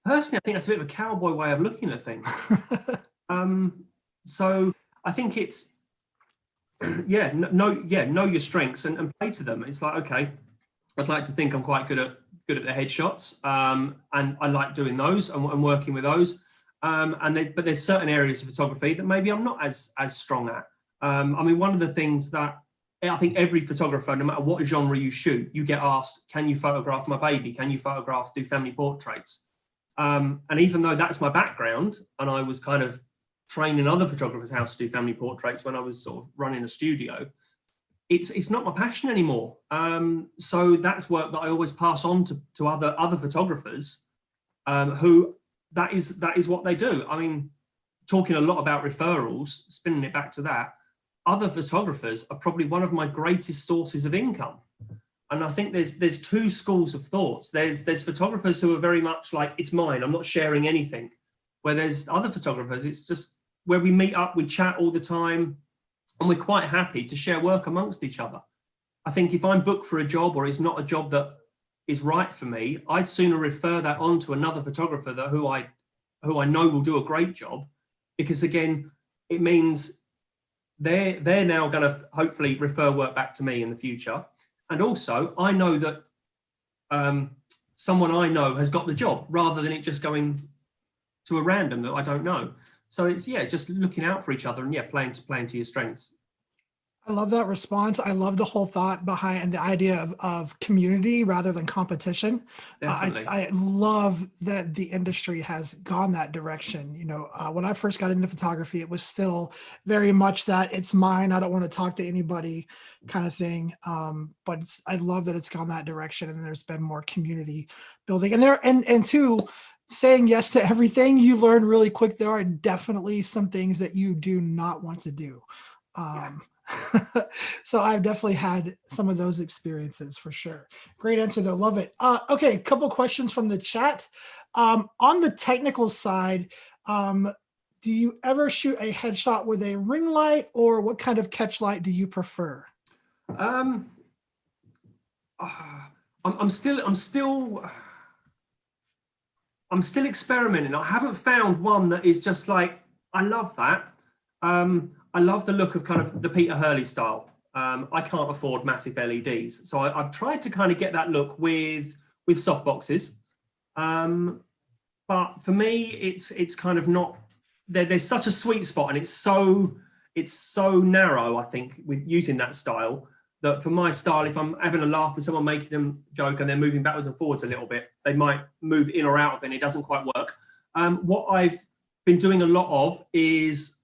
Personally, I think that's a bit of a cowboy way of looking at things. So I think it's, know your strengths and play to them. It's like, okay, I'd like to think I'm quite good at the headshots, and I like doing those and working with those. But there's certain areas of photography that maybe I'm not as strong at. I mean, one of the things that I think every photographer, no matter what genre you shoot, you get asked, can you photograph my baby? Can you do family portraits? And even though that's my background, and I was kind of training other photographers how to do family portraits when I was sort of running a studio, it's not my passion anymore. So that's work that I always pass on to other photographers who that is what they do. I mean, talking a lot about referrals, spinning it back to that, other photographers are probably one of my greatest sources of income. And I think there's two schools of thoughts. There's photographers who are very much like, it's mine, I'm not sharing anything. Where there's other photographers, it's just where we meet up, we chat all the time, and we're quite happy to share work amongst each other. I think if I'm booked for a job or it's not a job that is right for me, I'd sooner refer that on to another photographer who I know will do a great job, because again, it means they're now going to hopefully refer work back to me in the future. And also, I know that someone I know has got the job, rather than it just going to a random that I don't know. So it's, just looking out for each other and playing to your strengths. I love that response. I love the whole thought behind the idea of community rather than competition. Definitely. I love that the industry has gone that direction. When I first got into photography, it was still very much that it's mine, I don't want to talk to anybody kind of thing. But I love that it's gone that direction, and there's been more community building. And two, saying yes to everything, you learn really quick. There are definitely some things that you do not want to do. So I've definitely had some of those experiences for sure. Great answer though. Love it. Okay. A couple questions from the chat. On the technical side, do you ever shoot a headshot with a ring light, or what kind of catch light do you prefer? I'm still experimenting. I haven't found one that is just like, I love that. I love the look of kind of the Peter Hurley style. I can't afford massive LEDs. So I've tried to kind of get that look with soft boxes. But for me, it's kind of not, there's such a sweet spot, and it's so narrow, I think, with using that style, that for my style, if I'm having a laugh with someone making them joke and they're moving backwards and forwards a little bit, they might move in or out of it and it doesn't quite work. What I've been doing a lot of is,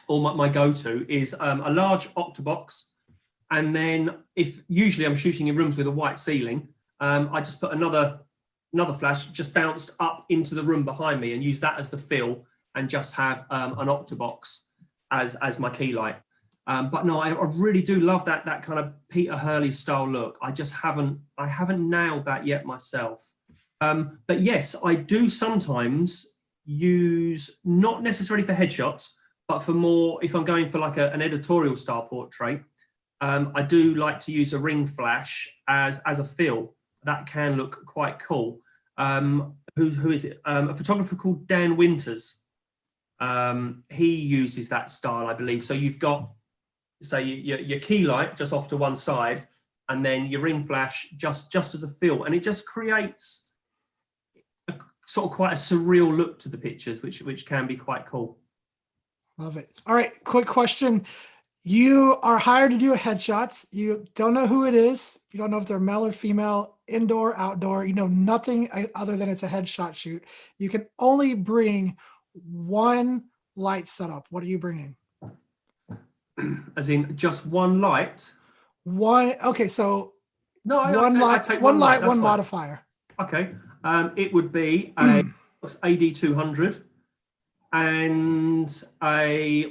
or my go-to is a large octabox. And then if usually I'm shooting in rooms with a white ceiling, I just put another flash just bounced up into the room behind me and use that as the fill, and just have an octabox as my key light. But no, I really do love that kind of Peter Hurley style look. I haven't nailed that yet myself. But yes, I do sometimes use, not necessarily for headshots, but for more, if I'm going for like an editorial style portrait, I do like to use a ring flash as a fill. That can look quite cool. Who is it? A photographer called Dan Winters. He uses that style, I believe. So you've got, say, your key light just off to one side, and then your ring flash just as a fill, and it just creates a sort of quite a surreal look to the pictures, which can be quite cool. Love it. All right, quick question. You are hired to do headshots. You don't know who it is. You don't know if they're male or female, indoor, outdoor. You know nothing other than it's a headshot shoot. You can only bring one light setup. What are you bringing? As in just one light? One. Okay, so no, I take one light, one modifier. Okay, it would be a AD200. And my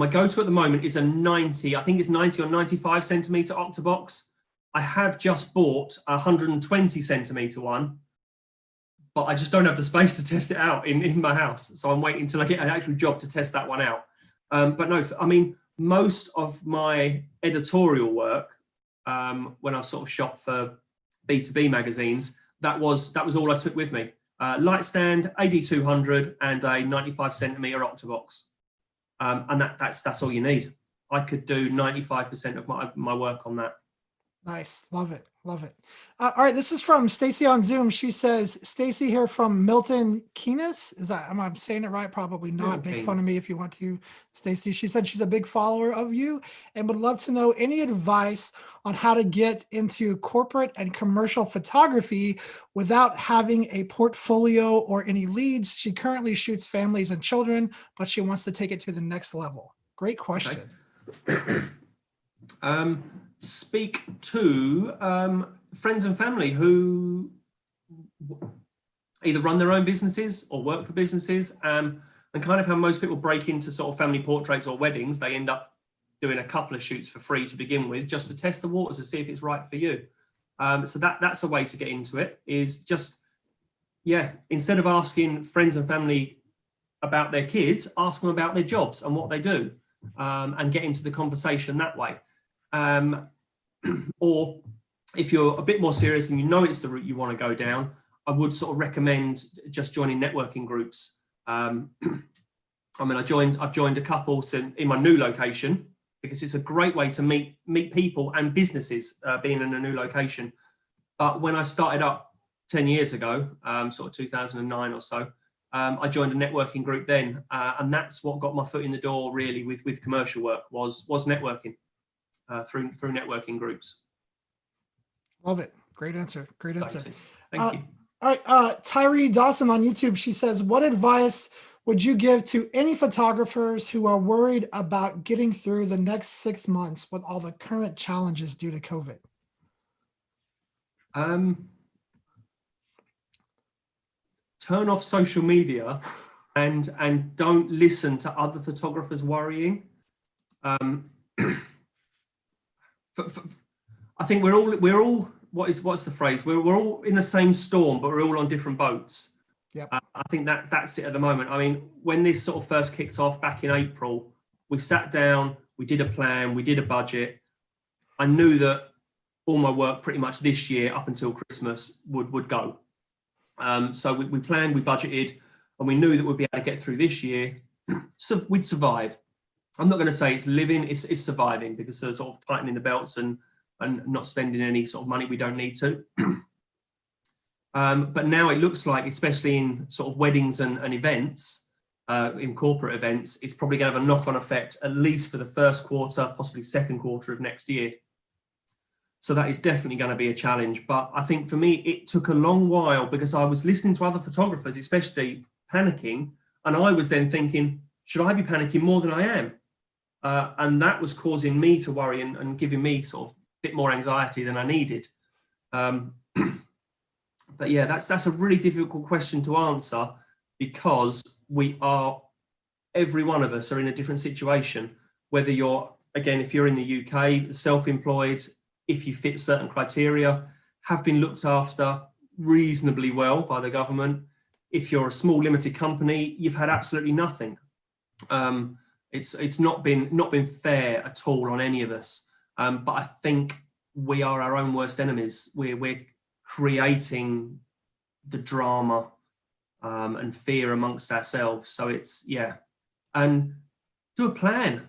go-to at the moment is a 90, I think it's 90 or 95 centimeter octabox. I have just bought a 120 centimeter one, but I just don't have the space to test it out in my house. So I'm waiting until I get an actual job to test that one out. But no, I mean, most of my editorial work, when I've sort of shot for B2B magazines, that was all I took with me. Light stand, AD200, and a 95 centimeter octabox, and that's all you need. I could do 95% of my work on that. Nice, love it. All right, this is from Stacy on Zoom. She says, Stacy here from Milton Keynes. Am I saying it right? Probably not. Make fun of me if you want to, Stacy. She said she's a big follower of you and would love to know any advice on how to get into corporate and commercial photography without having a portfolio or any leads. She currently shoots families and children, but she wants to take it to the next level. Great question. Okay. Speak to friends and family who either run their own businesses or work for businesses, and kind of how most people break into sort of family portraits or weddings. They end up doing a couple of shoots for free to begin with, just to test the waters to see if it's right for you. So that's a way to get into it, is just, instead of asking friends and family about their kids, ask them about their jobs and what they do, and get into the conversation that way. Or if you're a bit more serious and you know it's the route you want to go down, I would sort of recommend just joining networking groups. I mean, I've joined a couple in my new location, because it's a great way to meet people and businesses, being in a new location. But when I started up 10 years ago, sort of 2009 or so, I joined a networking group then, and that's what got my foot in the door really with commercial work, was networking. Through networking groups. Love it. Great answer. Thank you. All right. Tyree Dawson on YouTube, she says, what advice would you give to any photographers who are worried about getting through the next 6 months with all the current challenges due to COVID? Turn off social media and don't listen to other photographers worrying. I think we're all what's the phrase? We're all in the same storm, but we're all on different boats. Yep. I think that's it at the moment. I mean, when this sort of first kicked off back in April, we sat down, we did a plan, we did a budget. I knew that all my work pretty much this year up until Christmas would go. So we planned, we budgeted, and we knew that we'd be able to get through this year. So we'd survive. I'm not going to say it's living, it's surviving, because they're sort of tightening the belts and not spending any sort of money we don't need to. But now it looks like, especially in sort of weddings and events, in corporate events, it's probably going to have a knock-on effect, at least for the first quarter, possibly second quarter of next year. So that is definitely going to be a challenge. But I think for me, it took a long while, because I was listening to other photographers, especially, panicking. And I was then thinking, should I be panicking more than I am? And that was causing me to worry and giving me sort of a bit more anxiety than I needed. But yeah, that's a really difficult question to answer, because every one of us are in a different situation. Whether you're, again, if you're in the UK, self-employed, if you fit certain criteria, have been looked after reasonably well by the government. If you're a small limited company, you've had absolutely nothing. It's not been fair at all on any of us. But I think we are our own worst enemies. We're creating the drama and fear amongst ourselves. So and do a plan.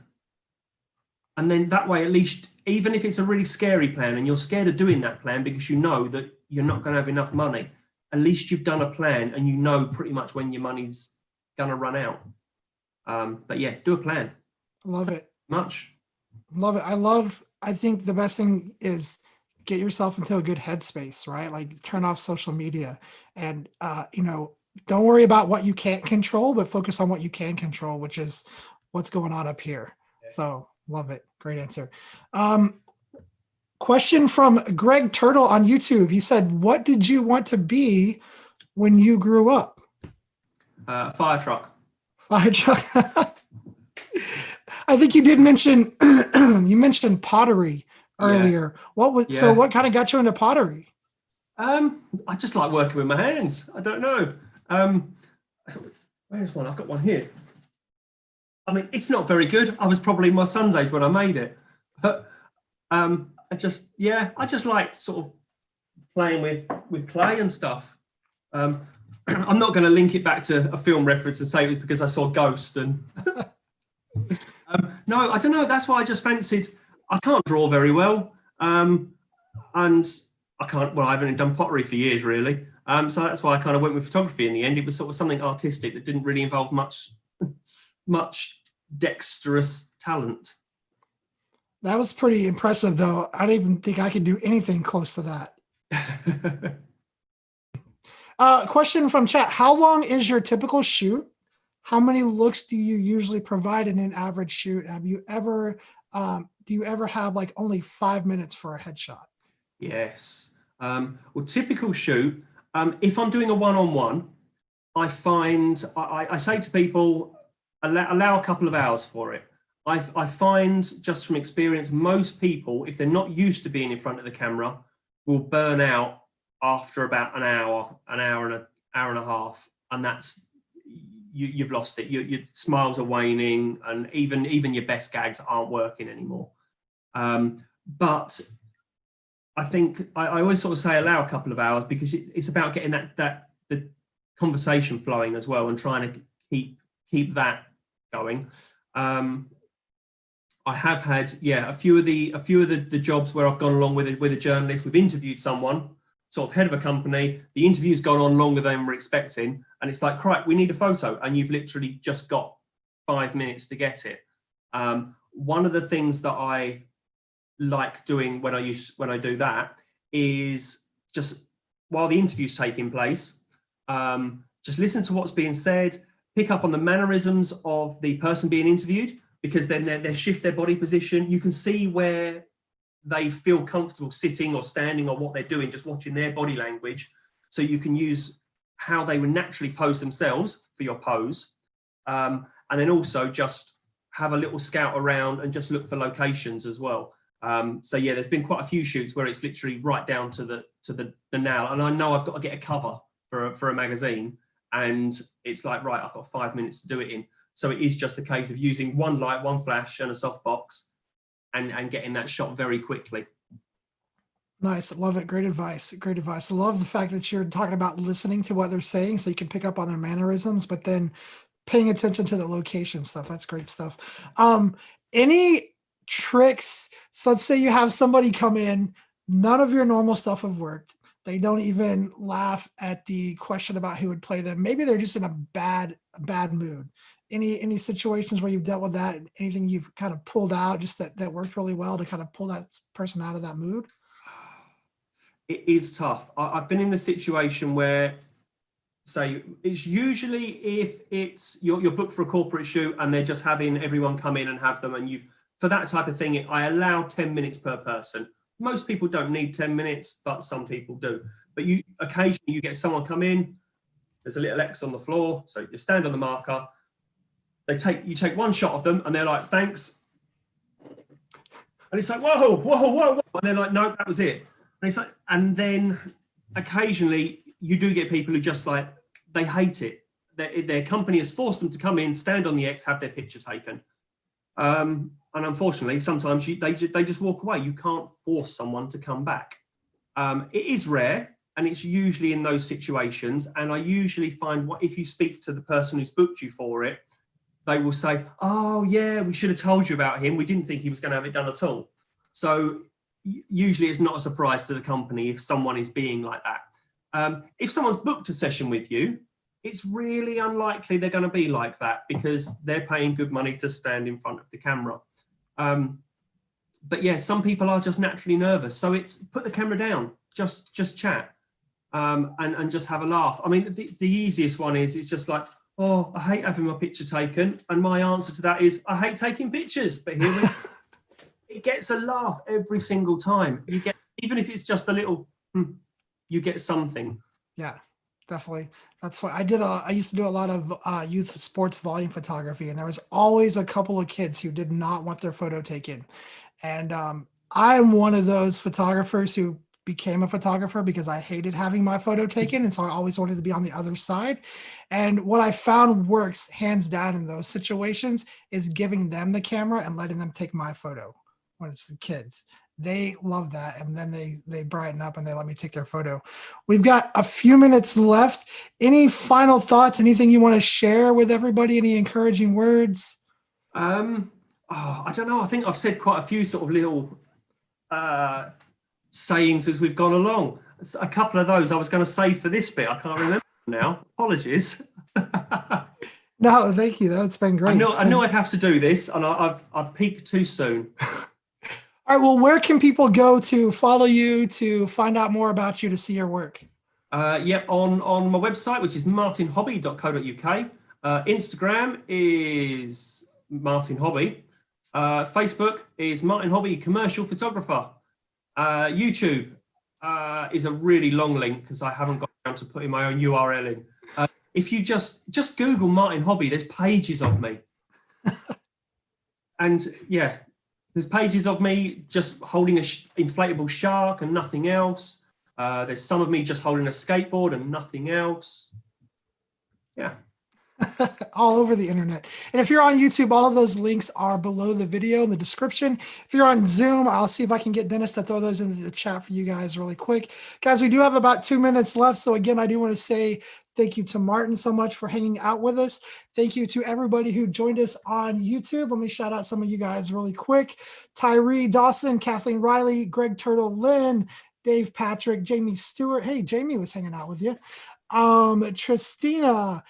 And then that way, at least, even if it's a really scary plan and you're scared of doing that plan because you know that you're not going to have enough money, at least you've done a plan and you know pretty much when your money's going to run out. But yeah, do a plan. Love it. Much. Love it. I think the best thing is get yourself into a good headspace, right? Like turn off social media and, don't worry about what you can't control, but focus on what you can control, which is what's going on up here. So love it. Great answer. Question from Greg Turtle on YouTube. He said, what did you want to be when you grew up? Fire truck. Fire truck. I think you did mention, you mentioned pottery earlier. Yeah. So what kind of got you into pottery? I just like working with my hands. I don't know. Where's one? I've got one here. I mean, it's not very good. I was probably my son's age when I made it, but I just like sort of playing with clay and stuff. I'm not going to link it back to a film reference and say it was because I saw Ghost and no, I don't know. That's why I just fancied. I can't draw very well, and I haven't done pottery for years really. So that's why I kind of went with photography in the end. It was sort of something artistic that didn't really involve much dexterous talent. That was pretty impressive, though. I don't even think I could do anything close to that. Question from chat. How long is your typical shoot? How many looks do you usually provide in an average shoot? Do you ever have like only 5 minutes for a headshot? Yes. Well, typical shoot. If I'm doing a one-on-one, I find I say to people, allow a couple of hours for it. I find just from experience, most people, if they're not used to being in front of the camera, will burn out after about an hour and a half, and that's you've lost it. Your smiles are waning, and even your best gags aren't working anymore. But I think I always sort of say allow a couple of hours, because it's about getting the conversation flowing as well, and trying to keep that going. I have had a few of the jobs where I've gone along with a journalist. We've interviewed someone, sort of head of a company. The interview's gone on longer than we're expecting, and it's like, right, we need a photo, and you've literally just got 5 minutes to get it. One of the things that I like doing when I do that is just while the interview's taking place, just listen to what's being said, pick up on the mannerisms of the person being interviewed, because then they shift their body position. You can see where they feel comfortable sitting or standing or what they're doing, just watching their body language. So you can use how they would naturally pose themselves for your pose. And then also just have a little scout around and just look for locations as well. So yeah, there's been quite a few shoots where it's literally right down to the nail. And I know I've got to get a cover for a magazine, and it's like, right, I've got 5 minutes to do it in. So it is just a case of using one light, one flash, and a softbox, and getting that shot very quickly. Nice. Love it. Great advice. Great advice. I love the fact that you're talking about listening to what they're saying so you can pick up on their mannerisms, but then paying attention to the location stuff. That's great stuff. Any tricks? So let's say you have somebody come in, none of your normal stuff have worked. They don't even laugh at the question about who would play them. Maybe they're just in a bad mood. Any situations where you've dealt with that? Anything you've kind of pulled out just that worked really well to kind of pull that person out of that mood? It is tough. I've been in the situation where, say, it's usually if it's you're booked for a corporate shoot and they're just having everyone come in and have them, and for that type of thing, I allow 10 minutes per person. Most people don't need 10 minutes, but some people do. But occasionally you get someone come in, there's a little X on the floor, so you stand on the marker, you take one shot of them and they're like, thanks. And it's like, whoa, whoa, whoa, whoa. And they're like, no, that was it. And it's like, and then occasionally you do get people who just like, they hate it. Their company has forced them to come in, stand on the X, have their picture taken. And unfortunately, sometimes they just walk away. You can't force someone to come back. It is rare, and it's usually in those situations. And I usually find if you speak to the person who's booked you for it, they will say, oh yeah, we should have told you about him. We didn't think he was going to have it done at all. So usually it's not a surprise to the company if someone is being like that. If someone's booked a session with you, it's really unlikely they're going to be like that because they're paying good money to stand in front of the camera. But yeah, some people are just naturally nervous. So it's put the camera down, just chat, and just have a laugh. I mean, the easiest one is it's just like, oh, I hate having my picture taken. And my answer to that is, I hate taking pictures, but here we go. It gets a laugh every single time. You get, even if it's just a little, you get something. Yeah, definitely. That's what I used to do a lot of youth sports volume photography, and there was always a couple of kids who did not want their photo taken. And I'm one of those photographers who became a photographer because I hated having my photo taken. And so I always wanted to be on the other side. And what I found works hands down in those situations is giving them the camera and letting them take my photo when it's the kids. They love that. And then they brighten up and they let me take their photo. We've got a few minutes left. Any final thoughts? Anything you want to share with everybody? Any encouraging words? I don't know. I think I've said quite a few sort of little sayings as we've gone along. A couple of those I was going to say for this bit. I can't remember now. Apologies. No, thank you. That's been great. I knew I'd have to do this, and I've peaked too soon. All right. Well, where can people go to follow you, to find out more about you, to see your work? Yep, on my website, which is martinhobby.co.uk. Instagram is Martin Hobby. Facebook is Martin Hobby Commercial Photographer. YouTube is a really long link because I haven't got around to putting my own URL in. If you just Google Martin Hobby, there's pages of me. And yeah, there's pages of me just holding an inflatable shark and nothing else. There's some of me just holding a skateboard and nothing else. Yeah. All over the internet. And if you're on YouTube, all of those links are below the video in the description. If you're on Zoom, I'll see if I can get Dennis to throw those into the chat for you guys really quick. Guys, we do have about 2 minutes left. So again, I do want to say thank you to Martin so much for hanging out with us. Thank you to everybody who joined us on YouTube. Let me shout out some of you guys really quick. Tyree Dawson, Kathleen Riley, Greg Turtle, Lynn, Dave Patrick, Jamie Stewart. Hey, Jamie was hanging out with you. Tristina,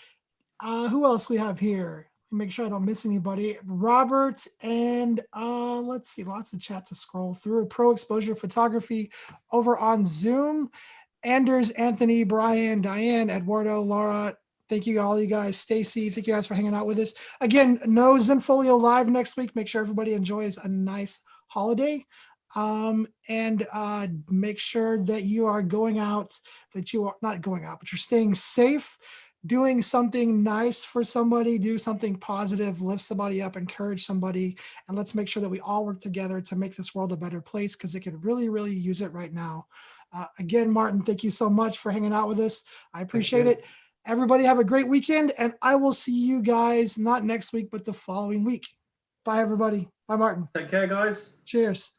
who else we have here? Make sure I don't miss anybody. Robert, and let's see, lots of chat to scroll through. Pro Exposure Photography over on Zoom. Anders, Anthony, Brian, Diane, Eduardo, Laura. Thank you, all you guys. Stacy, thank you guys for hanging out with us. Again, no Zenfolio Live next week. Make sure everybody enjoys a nice holiday. And make sure that you are going out, that you are not going out, but you're staying safe, doing something nice for somebody, do something positive, lift somebody up, encourage somebody. And let's make sure that we all work together to make this world a better place, because it could really, really use it right now. Again, Martin, thank you so much for hanging out with us. I appreciate it. Everybody have a great weekend, and I will see you guys not next week, but the following week. Bye, everybody. Bye, Martin. Take care, guys. Cheers.